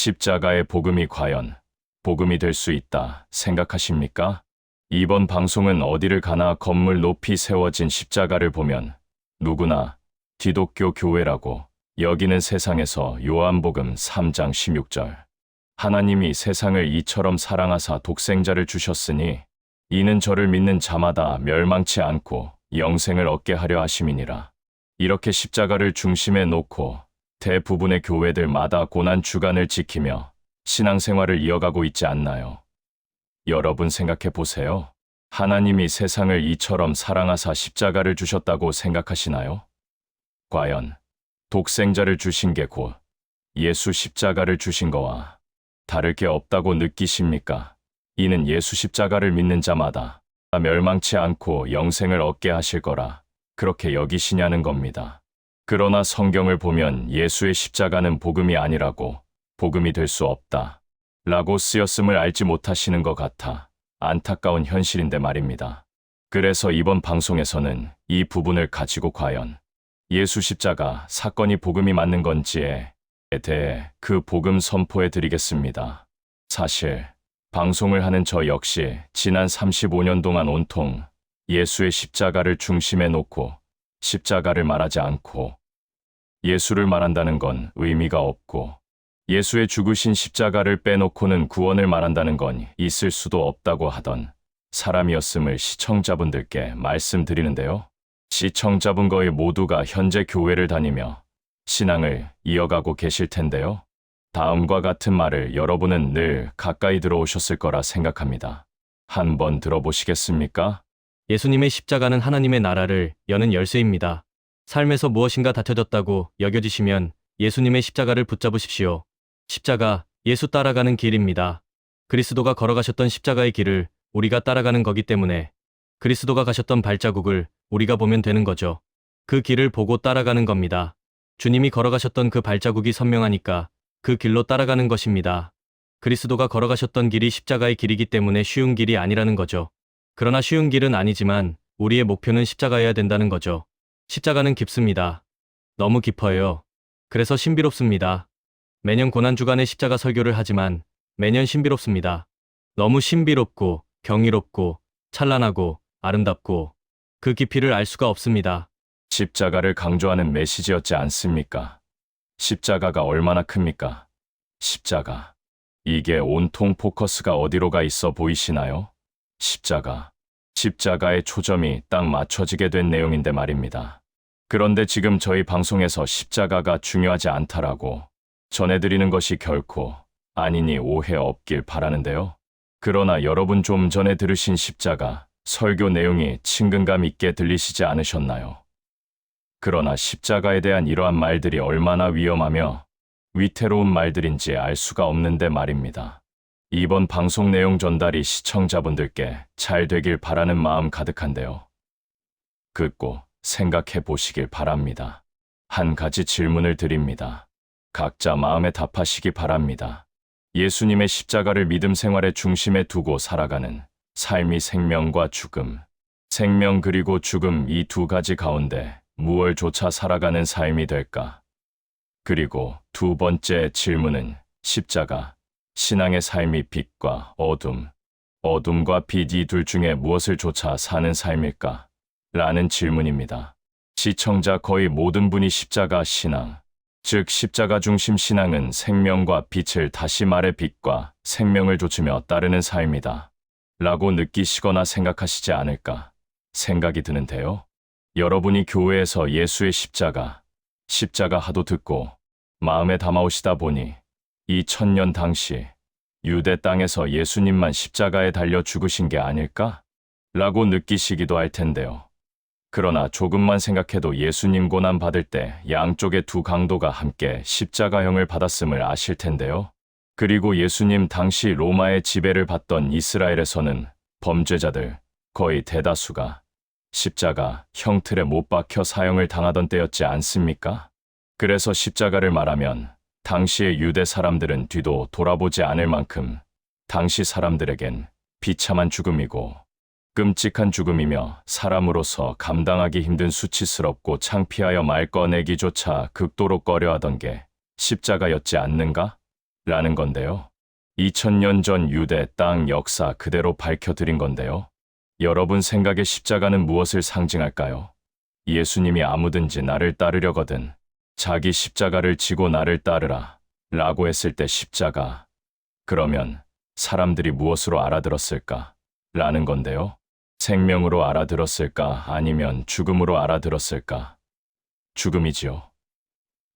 십자가의 복음이 과연 복음이 될 수 있다 생각하십니까? 이번 방송은 어디를 가나 건물 높이 세워진 십자가를 보면 누구나 기독교 교회라고 여기는 세상에서 요한복음 3장 16절 하나님이 세상을 이처럼 사랑하사 독생자를 주셨으니 이는 저를 믿는 자마다 멸망치 않고 영생을 얻게 하려 하심이니라. 이렇게 십자가를 중심에 놓고 대부분의 교회들마다 고난 주간을 지키며 신앙생활을 이어가고 있지 않나요? 여러분 생각해 보세요. 하나님이 세상을 이처럼 사랑하사 십자가를 주셨다고 생각하시나요? 과연 독생자를 주신 게 곧 예수 십자가를 주신 거와 다를 게 없다고 느끼십니까? 이는 예수 십자가를 믿는 자마다 멸망치 않고 영생을 얻게 하실 거라 그렇게 여기시냐는 겁니다. 그러나 성경을 보면 예수의 십자가는 복음이 아니라고 복음이 될 수 없다 라고 쓰였음을 알지 못하시는 것 같아 안타까운 현실인데 말입니다. 그래서 이번 방송에서는 이 부분을 가지고 과연 예수 십자가 사건이 복음이 맞는 건지에 대해 그 복음 선포해 드리겠습니다. 사실 방송을 하는 저 역시 지난 35년 동안 온통 예수의 십자가를 중심에 놓고 십자가를 말하지 않고 예수를 말한다는 건 의미가 없고 예수의 죽으신 십자가를 빼놓고는 구원을 말한다는 건 있을 수도 없다고 하던 사람이었음을 시청자분들께 말씀드리는데요. 시청자분 거의 모두가 현재 교회를 다니며 신앙을 이어가고 계실 텐데요. 다음과 같은 말을 여러분은 늘 가까이 들어오셨을 거라 생각합니다. 한번 들어보시겠습니까? 예수님의 십자가는 하나님의 나라를 여는 열쇠입니다. 삶에서 무엇인가 다쳐졌다고 여겨지시면 예수님의 십자가를 붙잡으십시오. 십자가, 예수 따라가는 길입니다. 그리스도가 걸어가셨던 십자가의 길을 우리가 따라가는 거기 때문에 그리스도가 가셨던 발자국을 우리가 보면 되는 거죠. 그 길을 보고 따라가는 겁니다. 주님이 걸어가셨던 그 발자국이 선명하니까 그 길로 따라가는 것입니다. 그리스도가 걸어가셨던 길이 십자가의 길이기 때문에 쉬운 길이 아니라는 거죠. 그러나 쉬운 길은 아니지만 우리의 목표는 십자가여야 된다는 거죠. 십자가는 깊습니다. 너무 깊어요. 그래서 신비롭습니다. 매년 고난주간에 십자가 설교를 하지만 매년 신비롭습니다. 너무 신비롭고 경이롭고 찬란하고 아름답고 그 깊이를 알 수가 없습니다. 십자가를 강조하는 메시지였지 않습니까? 십자가가 얼마나 큽니까? 십자가. 이게 온통 포커스가 어디로 가 있어 보이시나요? 십자가. 십자가의 초점이 딱 맞춰지게 된 내용인데 말입니다. 그런데 지금 저희 방송에서 십자가가 중요하지 않다라고 전해드리는 것이 결코 아니니 오해 없길 바라는데요. 그러나 여러분 좀 전에 들으신 십자가 설교 내용이 친근감 있게 들리시지 않으셨나요? 그러나 십자가에 대한 이러한 말들이 얼마나 위험하며 위태로운 말들인지 알 수가 없는데 말입니다. 이번 방송 내용 전달이 시청자분들께 잘 되길 바라는 마음 가득한데요. 듣고 생각해 보시길 바랍니다. 한 가지 질문을 드립니다. 각자 마음에 답하시기 바랍니다. 예수님의 십자가를 믿음 생활의 중심에 두고 살아가는 삶이 생명과 죽음, 생명 그리고 죽음 이 두 가지 가운데 무엇조차 살아가는 삶이 될까? 그리고 두 번째 질문은 십자가, 신앙의 삶이 빛과 어둠, 어둠과 빛 이 둘 중에 무엇을 조차 사는 삶일까? 라는 질문입니다. 시청자 거의 모든 분이 십자가 신앙, 즉 십자가 중심 신앙은 생명과 빛을 다시 말해 빛과 생명을 좇으며 따르는 삶이다 라고 느끼시거나 생각하시지 않을까 생각이 드는데요. 여러분이 교회에서 예수의 십자가 하도 듣고 마음에 담아오시다 보니 2000년 당시 유대 땅에서 예수님만 십자가에 달려 죽으신 게 아닐까? 라고 느끼시기도 할 텐데요. 그러나 조금만 생각해도 예수님 고난 받을 때 양쪽의 두 강도가 함께 십자가형을 받았음을 아실 텐데요. 그리고 예수님 당시 로마의 지배를 받던 이스라엘에서는 범죄자들 거의 대다수가 십자가 형틀에 못 박혀 사형을 당하던 때였지 않습니까? 그래서 십자가를 말하면 당시의 유대 사람들은 뒤도 돌아보지 않을 만큼 당시 사람들에겐 비참한 죽음이고 끔찍한 죽음이며 사람으로서 감당하기 힘든 수치스럽고 창피하여 말 꺼내기조차 극도로 꺼려하던 게 십자가였지 않는가? 라는 건데요. 2000년 전 유대 땅 역사 그대로 밝혀드린 건데요. 여러분 생각에 십자가는 무엇을 상징할까요? 예수님이 아무든지 나를 따르려거든 자기 십자가를 지고 나를 따르라 라고 했을 때 십자가, 그러면 사람들이 무엇으로 알아들었을까? 라는 건데요. 생명으로 알아들었을까? 아니면 죽음으로 알아들었을까? 죽음이지요.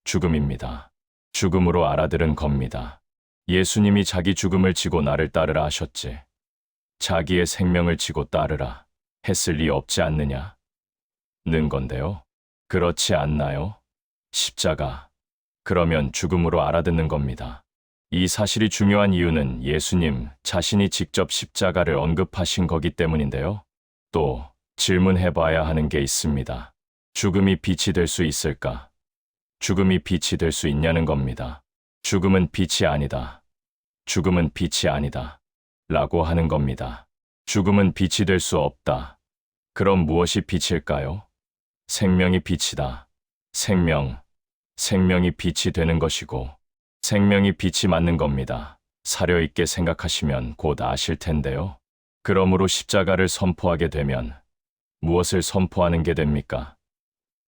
죽음입니다. 죽음으로 알아들은 겁니다. 예수님이 자기 죽음을 지고 나를 따르라 하셨지. 자기의 생명을 지고 따르라 했을 리 없지 않느냐? 는 건데요. 그렇지 않나요? 십자가. 그러면 죽음으로 알아듣는 겁니다. 이 사실이 중요한 이유는 예수님 자신이 직접 십자가를 언급하신 거기 때문인데요. 또 질문해 봐야 하는 게 있습니다. 죽음이 빛이 될 수 있을까? 죽음이 빛이 될 수 있냐는 겁니다. 죽음은 빛이 아니다. 죽음은 빛이 아니다. 라고 하는 겁니다. 죽음은 빛이 될 수 없다. 그럼 무엇이 빛일까요? 생명이 빛이다. 생명이 빛이 되는 것이고, 생명이 빛이 맞는 겁니다. 사려 있게 생각하시면 곧 아실 텐데요. 그러므로 십자가를 선포하게 되면 무엇을 선포하는 게 됩니까?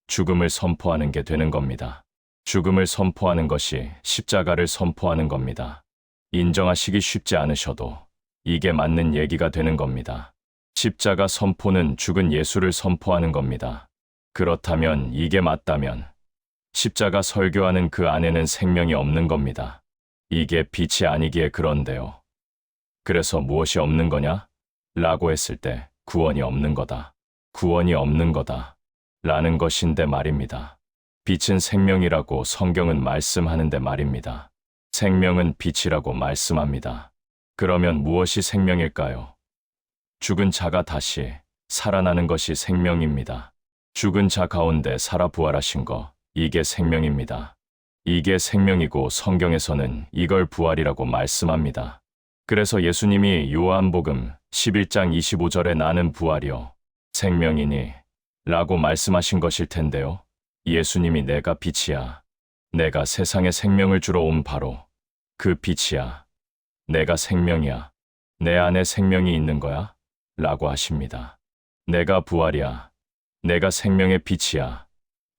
죽음을 선포하는 게 되는 겁니다. 죽음을 선포하는 것이 십자가를 선포하는 겁니다. 인정하시기 쉽지 않으셔도 이게 맞는 얘기가 되는 겁니다. 십자가 선포는 죽은 예수를 선포하는 겁니다. 그렇다면 이게 맞다면 십자가 설교하는 그 안에는 생명이 없는 겁니다. 이게 빛이 아니기에 그런데요. 그래서 무엇이 없는 거냐? 라고 했을 때 구원이 없는 거다. 구원이 없는 거다. 라는 것인데 말입니다. 빛은 생명이라고 성경은 말씀하는데 말입니다. 생명은 빛이라고 말씀합니다. 그러면 무엇이 생명일까요? 죽은 자가 다시 살아나는 것이 생명입니다. 죽은 자 가운데 살아 부활하신 거, 이게 생명입니다. 이게 생명이고 성경에서는 이걸 부활이라고 말씀합니다. 그래서 예수님이 요한복음 11장 25절에 나는 부활이요 생명이니 라고 말씀하신 것일 텐데요. 예수님이 내가 빛이야. 내가 세상에 생명을 주러 온 바로 그 빛이야. 내가 생명이야. 내 안에 생명이 있는 거야. 라고 하십니다. 내가 부활이야. 내가 생명의 빛이야.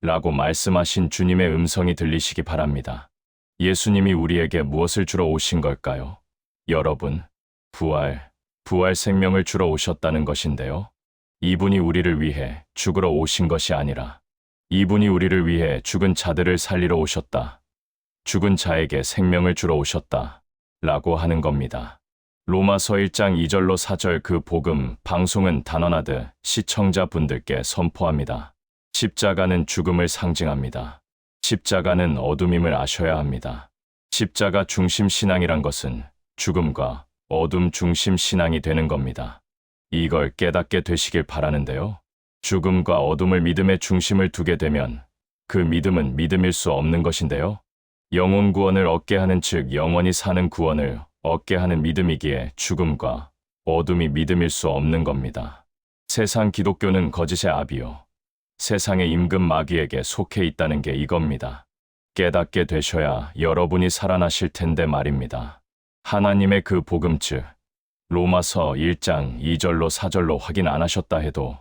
라고 말씀하신 주님의 음성이 들리시기 바랍니다. 예수님이 우리에게 무엇을 주러 오신 걸까요? 여러분, 부활 생명을 주러 오셨다는 것인데요. 이분이 우리를 위해 죽으러 오신 것이 아니라 이분이 우리를 위해 죽은 자들을 살리러 오셨다. 죽은 자에게 생명을 주러 오셨다. 라고 하는 겁니다. 로마서 1장 2절로 4절 그 복음 방송은 단언하듯 시청자분들께 선포합니다. 십자가는 죽음을 상징합니다. 십자가는 어둠임을 아셔야 합니다. 십자가 중심 신앙이란 것은 죽음과 어둠 중심 신앙이 되는 겁니다. 이걸 깨닫게 되시길 바라는데요. 죽음과 어둠을 믿음의 중심을 두게 되면 그 믿음은 믿음일 수 없는 것인데요. 영혼 구원을 얻게 하는 즉 영원히 사는 구원을 얻게 하는 믿음이기에 죽음과 어둠이 믿음일 수 없는 겁니다. 세상 기독교는 거짓의 압이요. 세상의 임금 마귀에게 속해 있다는 게 이겁니다. 깨닫게 되셔야 여러분이 살아나실 텐데 말입니다. 하나님의 그 복음 즉 로마서 1장 2절로 4절로 확인 안 하셨다 해도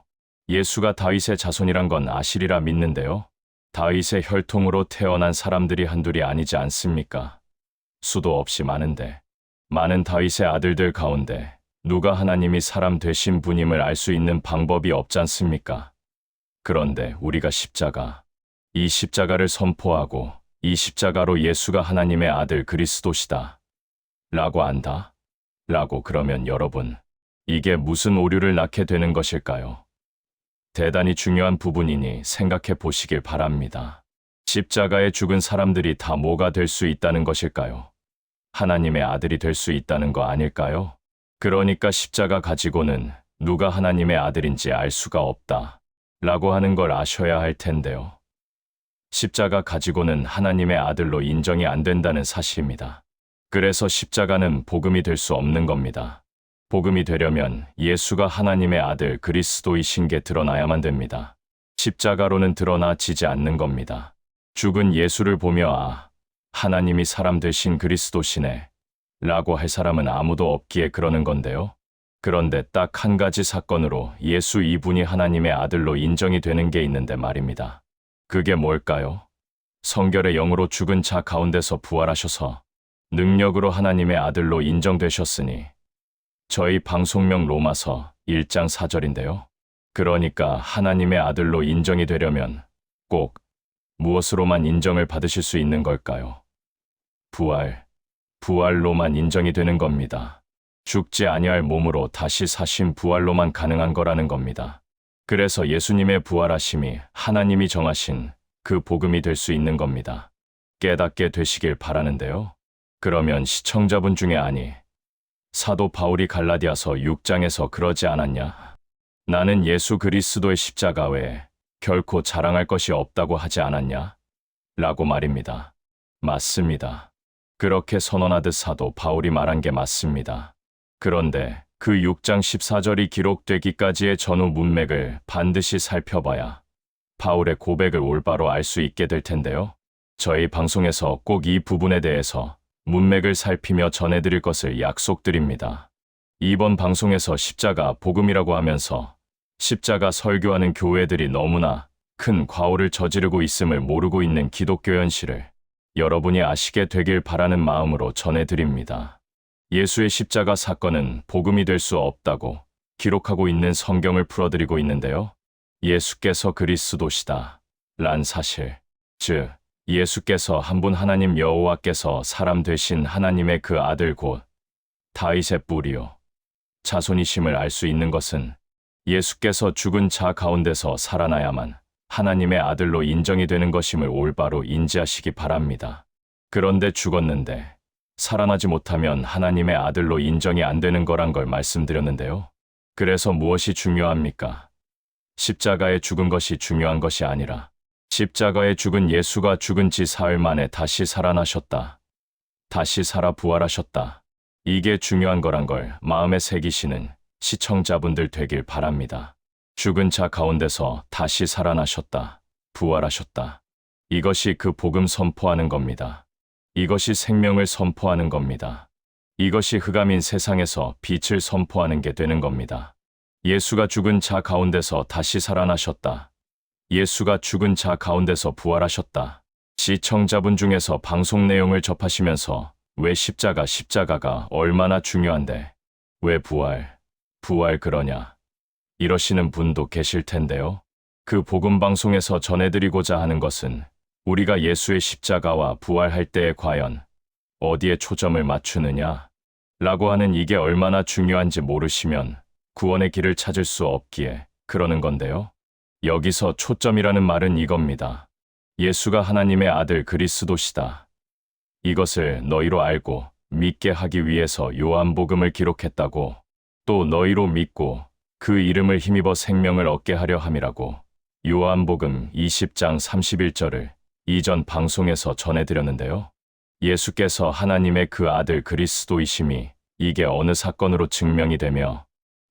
예수가 다윗의 자손이란 건 아시리라 믿는데요. 다윗의 혈통으로 태어난 사람들이 한둘이 아니지 않습니까? 수도 없이 많은데 많은 다윗의 아들들 가운데 누가 하나님이 사람 되신 분임을 알 수 있는 방법이 없지 않습니까? 그런데 우리가 이 십자가를 선포하고 이 십자가로 예수가 하나님의 아들 그리스도시다 라고 안다? 라고 그러면 여러분, 이게 무슨 오류를 낳게 되는 것일까요? 대단히 중요한 부분이니 생각해 보시길 바랍니다. 십자가에 죽은 사람들이 다 뭐가 될 수 있다는 것일까요? 하나님의 아들이 될 수 있다는 거 아닐까요? 그러니까 십자가 가지고는 누가 하나님의 아들인지 알 수가 없다 라고 하는 걸 아셔야 할 텐데요. 십자가 가지고는 하나님의 아들로 인정이 안 된다는 사실입니다. 그래서 십자가는 복음이 될 수 없는 겁니다. 복음이 되려면 예수가 하나님의 아들 그리스도이신 게 드러나야만 됩니다. 십자가로는 드러나지지 않는 겁니다. 죽은 예수를 보며 하나님이 사람 되신 그리스도시네 라고 할 사람은 아무도 없기에 그러는 건데요. 그런데 딱 한 가지 사건으로 예수 이분이 하나님의 아들로 인정이 되는 게 있는데 말입니다. 그게 뭘까요? 성결의 영으로 죽은 자 가운데서 부활하셔서 능력으로 하나님의 아들로 인정되셨으니 저희 방송명 로마서 1장 4절인데요. 그러니까 하나님의 아들로 인정이 되려면 꼭 무엇으로만 인정을 받으실 수 있는 걸까요? 부활로만 인정이 되는 겁니다. 죽지 아니할 몸으로 다시 사신 부활로만 가능한 거라는 겁니다. 그래서 예수님의 부활하심이 하나님이 정하신 그 복음이 될 수 있는 겁니다. 깨닫게 되시길 바라는데요. 그러면 시청자분 중에 아니, 사도 바울이 갈라디아서 6장에서 그러지 않았냐? 나는 예수 그리스도의 십자가 외에 결코 자랑할 것이 없다고 하지 않았냐? 라고 말입니다. 맞습니다. 그렇게 선언하듯 사도 바울이 말한 게 맞습니다. 그런데 그 6장 14절이 기록되기까지의 전후 문맥을 반드시 살펴봐야 바울의 고백을 올바로 알 수 있게 될 텐데요. 저희 방송에서 꼭 이 부분에 대해서 문맥을 살피며 전해드릴 것을 약속드립니다. 이번 방송에서 십자가 복음이라고 하면서 십자가 설교하는 교회들이 너무나 큰 과오를 저지르고 있음을 모르고 있는 기독교 현실을 여러분이 아시게 되길 바라는 마음으로 전해드립니다. 예수의 십자가 사건은 복음이 될 수 없다고 기록하고 있는 성경을 풀어드리고 있는데요. 예수께서 그리스도시다 란 사실, 즉 예수께서 한 분 하나님 여호와께서 사람 되신 하나님의 그 아들 곧 다윗의 뿌리요 자손이심을 알 수 있는 것은 예수께서 죽은 자 가운데서 살아나야만 하나님의 아들로 인정이 되는 것임을 올바로 인지하시기 바랍니다. 그런데 죽었는데 살아나지 못하면 하나님의 아들로 인정이 안 되는 거란 걸 말씀드렸는데요. 그래서 무엇이 중요합니까? 십자가에 죽은 것이 중요한 것이 아니라 십자가에 죽은 예수가 죽은 지 사흘 만에 다시 살아나셨다. 다시 살아 부활하셨다. 이게 중요한 거란 걸 마음에 새기시는 시청자분들 되길 바랍니다. 죽은 자 가운데서 다시 살아나셨다. 부활하셨다. 이것이 그 복음 선포하는 겁니다. 이것이 생명을 선포하는 겁니다. 이것이 흑암인 세상에서 빛을 선포하는 게 되는 겁니다. 예수가 죽은 자 가운데서 다시 살아나셨다. 예수가 죽은 자 가운데서 부활하셨다. 시청자분 중에서 방송 내용을 접하시면서 왜 십자가가 얼마나 중요한데 왜 부활 그러냐 이러시는 분도 계실 텐데요. 그 복음 방송에서 전해드리고자 하는 것은 우리가 예수의 십자가와 부활할 때에 과연 어디에 초점을 맞추느냐 라고 하는 이게 얼마나 중요한지 모르시면 구원의 길을 찾을 수 없기에 그러는 건데요. 여기서 초점이라는 말은 이겁니다. 예수가 하나님의 아들 그리스도시다. 이것을 너희로 알고 믿게 하기 위해서 요한복음을 기록했다고, 또 너희로 믿고 그 이름을 힘입어 생명을 얻게 하려 함이라고 요한복음 20장 31절을 이전 방송에서 전해드렸는데요. 예수께서 하나님의 그 아들 그리스도이심이 이게 어느 사건으로 증명이 되며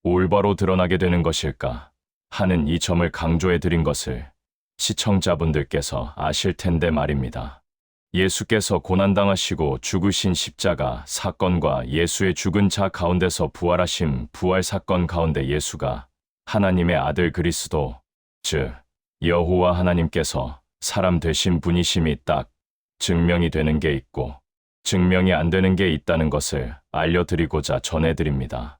올바로 드러나게 되는 것일까 하는 이 점을 강조해드린 것을 시청자분들께서 아실 텐데 말입니다. 예수께서 고난당하시고 죽으신 십자가 사건과 예수의 죽은 자 가운데서 부활하심 부활 사건 가운데 예수가 하나님의 아들 그리스도, 즉 여호와 하나님께서 사람 되신 분이심이 딱 증명이 되는 게 있고 증명이 안 되는 게 있다는 것을 알려드리고자 전해드립니다.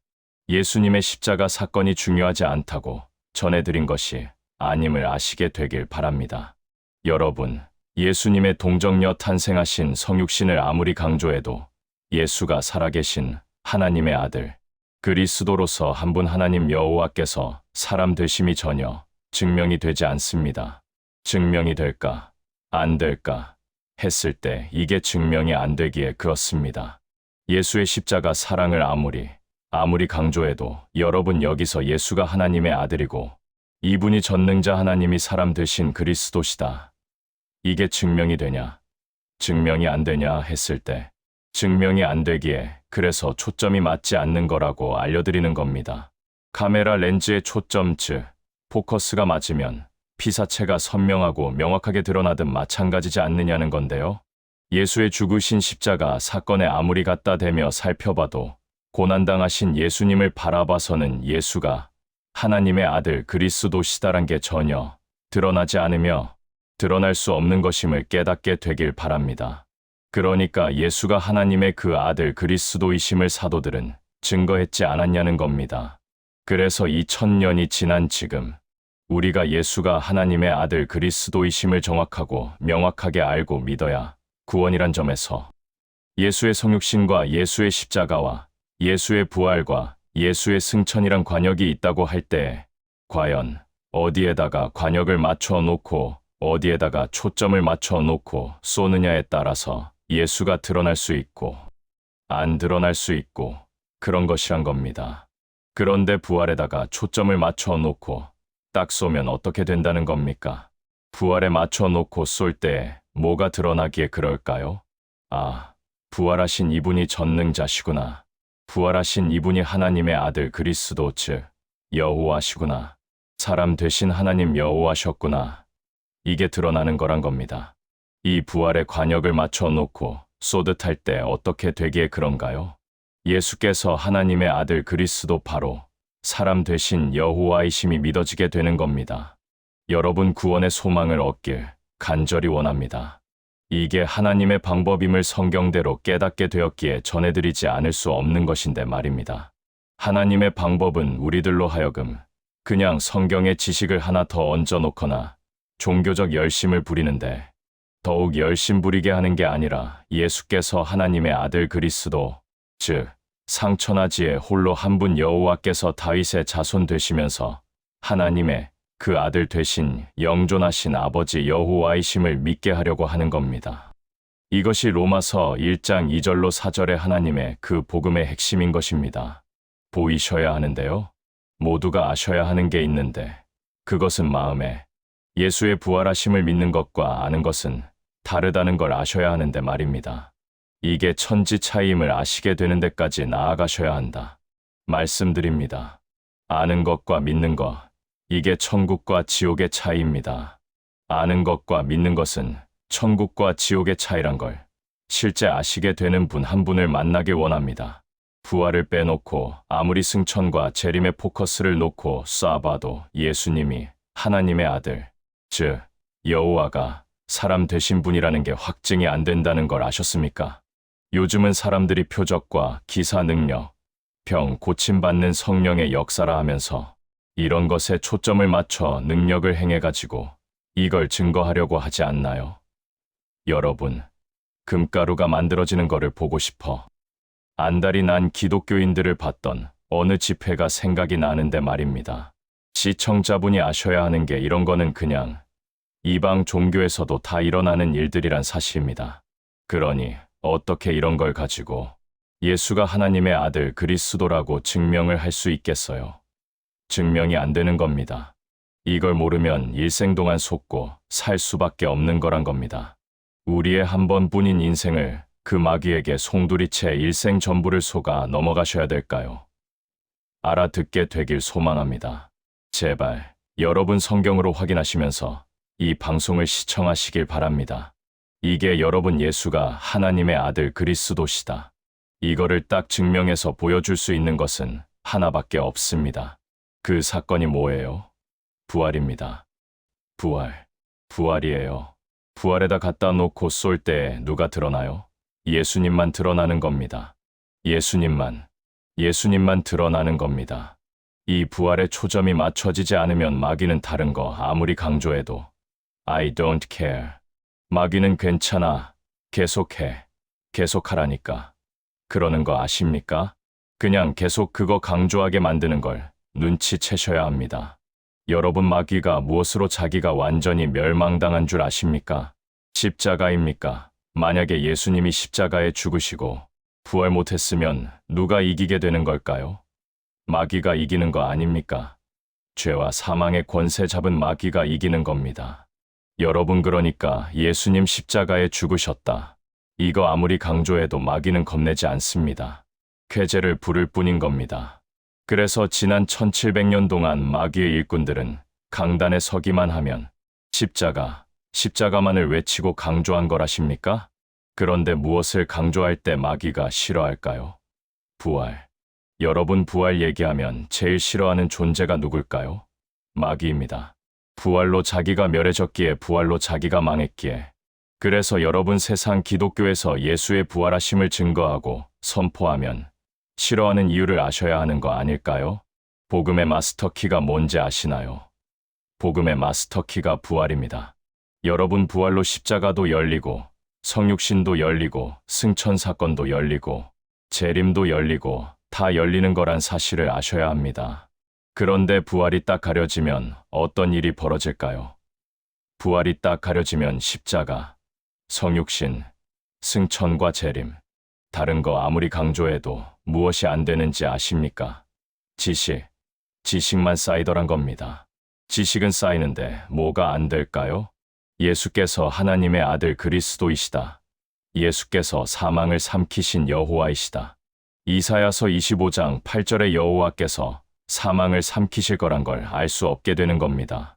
예수님의 십자가 사건이 중요하지 않다고 전해드린 것이 아님을 아시게 되길 바랍니다. 여러분, 예수님의 동정녀 탄생하신 성육신을 아무리 강조해도 예수가 살아계신 하나님의 아들 그리스도로서 한 분 하나님 여호와께서 사람 되심이 전혀 증명이 되지 않습니다. 증명이 될까 안 될까 했을 때 이게 증명이 안 되기에 그렇습니다. 예수의 십자가 사랑을 아무리 강조해도 여러분 여기서 예수가 하나님의 아들이고 이분이 전능자 하나님이 사람 되신 그리스도시다. 이게 증명이 되냐, 증명이 안 되냐 했을 때 증명이 안 되기에 그래서 초점이 맞지 않는 거라고 알려드리는 겁니다. 카메라 렌즈의 초점 즉 포커스가 맞으면 피사체가 선명하고 명확하게 드러나듯 마찬가지지 않느냐는 건데요. 예수의 죽으신 십자가 사건에 아무리 갖다 대며 살펴봐도 고난당하신 예수님을 바라봐서는 예수가 하나님의 아들 그리스도시다란 게 전혀 드러나지 않으며 드러날 수 없는 것임을 깨닫게 되길 바랍니다. 그러니까 예수가 하나님의 그 아들 그리스도이심을 사도들은 증거했지 않았냐는 겁니다. 그래서 2000년이 지난 지금 우리가 예수가 하나님의 아들 그리스도이심을 정확하고 명확하게 알고 믿어야 구원이란 점에서 예수의 성육신과 예수의 십자가와 예수의 부활과 예수의 승천이란 관역이 있다고 할 때 과연 어디에다가 관역을 맞춰 놓고 어디에다가 초점을 맞춰 놓고 쏘느냐에 따라서 예수가 드러날 수 있고 안 드러날 수 있고 그런 것이란 겁니다. 그런데 부활에다가 초점을 맞춰 놓고 딱 쏘면 어떻게 된다는 겁니까? 부활에 맞춰 놓고 쏠 때 뭐가 드러나기에 그럴까요? 아, 부활하신 이분이 전능자시구나. 부활하신 이분이 하나님의 아들 그리스도 즉 여호와시구나. 사람 되신 하나님 여호와셨구나. 이게 드러나는 거란 겁니다. 이 부활의 관역을 맞춰 놓고 쏘듯 할 때 어떻게 되기에 그런가요? 예수께서 하나님의 아들 그리스도 바로 사람 되신 여호와이심이 믿어지게 되는 겁니다. 여러분 구원의 소망을 얻길 간절히 원합니다. 이게 하나님의 방법임을 성경대로 깨닫게 되었기에 전해드리지 않을 수 없는 것인데 말입니다. 하나님의 방법은 우리들로 하여금 그냥 성경의 지식을 하나 더 얹어놓거나 종교적 열심을 부리는데 더욱 열심 부리게 하는 게 아니라 예수께서 하나님의 아들 그리스도, 즉 상천하지에 홀로 한 분 여호와께서 다윗의 자손 되시면서 하나님의 그 아들 되신 영존하신 아버지 여호와이심을 믿게 하려고 하는 겁니다. 이것이 로마서 1장 2절로 4절의 하나님의 그 복음의 핵심인 것입니다. 보이셔야 하는데요. 모두가 아셔야 하는 게 있는데 그것은 마음에 예수의 부활하심을 믿는 것과 아는 것은 다르다는 걸 아셔야 하는데 말입니다. 이게 천지 차이임을 아시게 되는 데까지 나아가셔야 한다. 말씀드립니다. 아는 것과 믿는 것, 이게 천국과 지옥의 차이입니다. 아는 것과 믿는 것은 천국과 지옥의 차이란 걸 실제 아시게 되는 분 한 분을 만나길 원합니다. 부활을 빼놓고 아무리 승천과 재림의 포커스를 놓고 쏴봐도 예수님이 하나님의 아들, 즉 여호와가 사람 되신 분이라는 게 확증이 안 된다는 걸 아셨습니까? 요즘은 사람들이 표적과 기사 능력, 병 고침받는 성령의 역사라 하면서 이런 것에 초점을 맞춰 능력을 행해가지고 이걸 증거하려고 하지 않나요? 여러분, 금가루가 만들어지는 거를 보고 싶어 안달이 난 기독교인들을 봤던 어느 집회가 생각이 나는데 말입니다. 시청자분이 아셔야 하는 게 이런 거는 그냥 이방 종교에서도 다 일어나는 일들이란 사실입니다. 그러니 어떻게 이런 걸 가지고 예수가 하나님의 아들 그리스도라고 증명을 할 수 있겠어요? 증명이 안 되는 겁니다. 이걸 모르면 일생 동안 속고 살 수밖에 없는 거란 겁니다. 우리의 한 번뿐인 인생을 그 마귀에게 송두리째 일생 전부를 속아 넘어가셔야 될까요? 알아듣게 되길 소망합니다. 제발 여러분 성경으로 확인하시면서 이 방송을 시청하시길 바랍니다. 이게 여러분 예수가 하나님의 아들 그리스도시다. 이거를 딱 증명해서 보여줄 수 있는 것은 하나밖에 없습니다. 그 사건이 뭐예요? 부활입니다. 부활. 부활이에요. 부활에다 갖다 놓고 쏠 때 누가 드러나요? 예수님만 드러나는 겁니다. 예수님만 드러나는 겁니다. 이 부활에 초점이 맞춰지지 않으면 마귀는 다른 거 아무리 강조해도 I don't care. 마귀는 괜찮아. 계속하라니까. 그러는 거 아십니까? 그냥 계속 그거 강조하게 만드는 걸 눈치채셔야 합니다. 여러분 마귀가 무엇으로 자기가 완전히 멸망당한 줄 아십니까? 십자가입니까? 만약에 예수님이 십자가에 죽으시고 부활 못했으면 누가 이기게 되는 걸까요? 마귀가 이기는 거 아닙니까? 죄와 사망의 권세 잡은 마귀가 이기는 겁니다. 여러분 그러니까 예수님 십자가에 죽으셨다. 이거 아무리 강조해도 마귀는 겁내지 않습니다. 쾌재를 부를 뿐인 겁니다. 그래서 지난 1700년 동안 마귀의 일꾼들은 강단에 서기만 하면 십자가만을 외치고 강조한 거라십니까? 그런데 무엇을 강조할 때 마귀가 싫어할까요? 부활. 여러분 부활 얘기하면 제일 싫어하는 존재가 누굴까요? 마귀입니다. 부활로 자기가 멸해졌기에 부활로 자기가 망했기에. 그래서 여러분 세상 기독교에서 예수의 부활하심을 증거하고 선포하면 싫어하는 이유를 아셔야 하는 거 아닐까요? 복음의 마스터키가 뭔지 아시나요? 복음의 마스터키가 부활입니다. 여러분 부활로 십자가도 열리고 성육신도 열리고 승천 사건도 열리고 재림도 열리고 다 열리는 거란 사실을 아셔야 합니다. 그런데 부활이 딱 가려지면 어떤 일이 벌어질까요? 부활이 딱 가려지면 십자가, 성육신, 승천과 재림, 다른 거 아무리 강조해도 무엇이 안 되는지 아십니까? 지식만 쌓이더란 겁니다. 지식은 쌓이는데 뭐가 안 될까요? 예수께서 하나님의 아들 그리스도이시다. 예수께서 사망을 삼키신 여호와이시다. 이사야서 25장 8절에 여호와께서 사망을 삼키실 거란 걸 알 수 없게 되는 겁니다.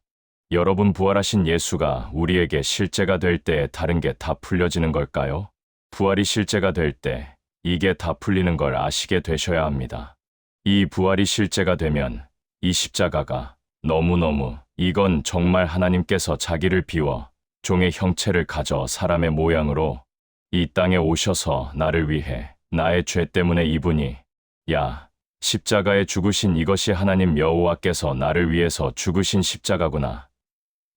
여러분 부활하신 예수가 우리에게 실제가 될 때 다른 게 다 풀려지는 걸까요? 부활이 실제가 될 때 이게 다 풀리는 걸 아시게 되셔야 합니다. 이 부활이 실제가 되면 이 십자가가 너무너무 이건 정말 하나님께서 자기를 비워 종의 형체를 가져 사람의 모양으로 이 땅에 오셔서 나를 위해 나의 죄 때문에 이분이 십자가에 죽으신 이것이 하나님 여호와께서 나를 위해서 죽으신 십자가구나.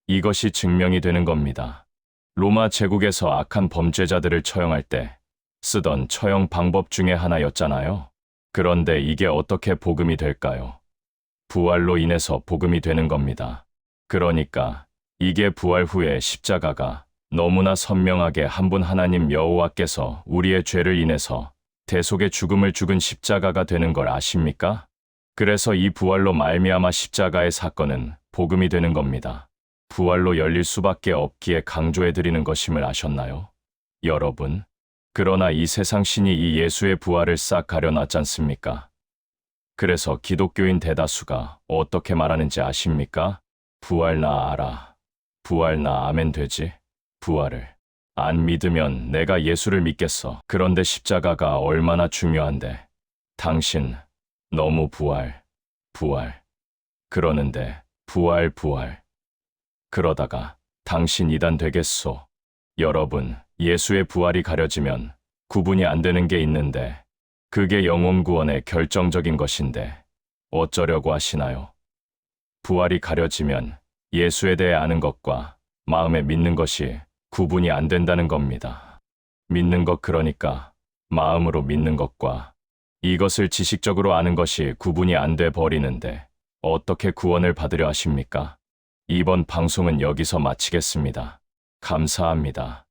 이것이 증명이 되는 겁니다. 로마 제국에서 악한 범죄자들을 처형할 때 쓰던 처형 방법 중에 하나였잖아요. 그런데 이게 어떻게 복음이 될까요? 부활로 인해서 복음이 되는 겁니다. 그러니까 이게 부활 후에 십자가가 너무나 선명하게 한 분 하나님 여호와께서 우리의 죄를 인해서 대속의 죽음을 죽은 십자가가 되는 걸 아십니까? 그래서 이 부활로 말미암아 십자가의 사건은 복음이 되는 겁니다. 부활로 열릴 수밖에 없기에 강조해드리는 것임을 아셨나요? 여러분, 그러나 이 세상 신이 이 예수의 부활을 싹 가려놨지 않습니까? 그래서 기독교인 대다수가 어떻게 말하는지 아십니까? 부활 나 알아. 부활 나 아멘 되지? 부활을 안 믿으면 내가 예수를 믿겠어. 그런데 십자가가 얼마나 중요한데. 당신 너무 부활. 그러는데 부활. 그러다가 당신 이단 되겠소. 여러분, 예수의 부활이 가려지면 구분이 안 되는 게 있는데 그게 영혼 구원의 결정적인 것인데 어쩌려고 하시나요? 부활이 가려지면 예수에 대해 아는 것과 마음에 믿는 것이 구분이 안 된다는 겁니다. 믿는 것 그러니까 마음으로 믿는 것과 이것을 지식적으로 아는 것이 구분이 안 돼 버리는데 어떻게 구원을 받으려 하십니까? 이번 방송은 여기서 마치겠습니다. 감사합니다.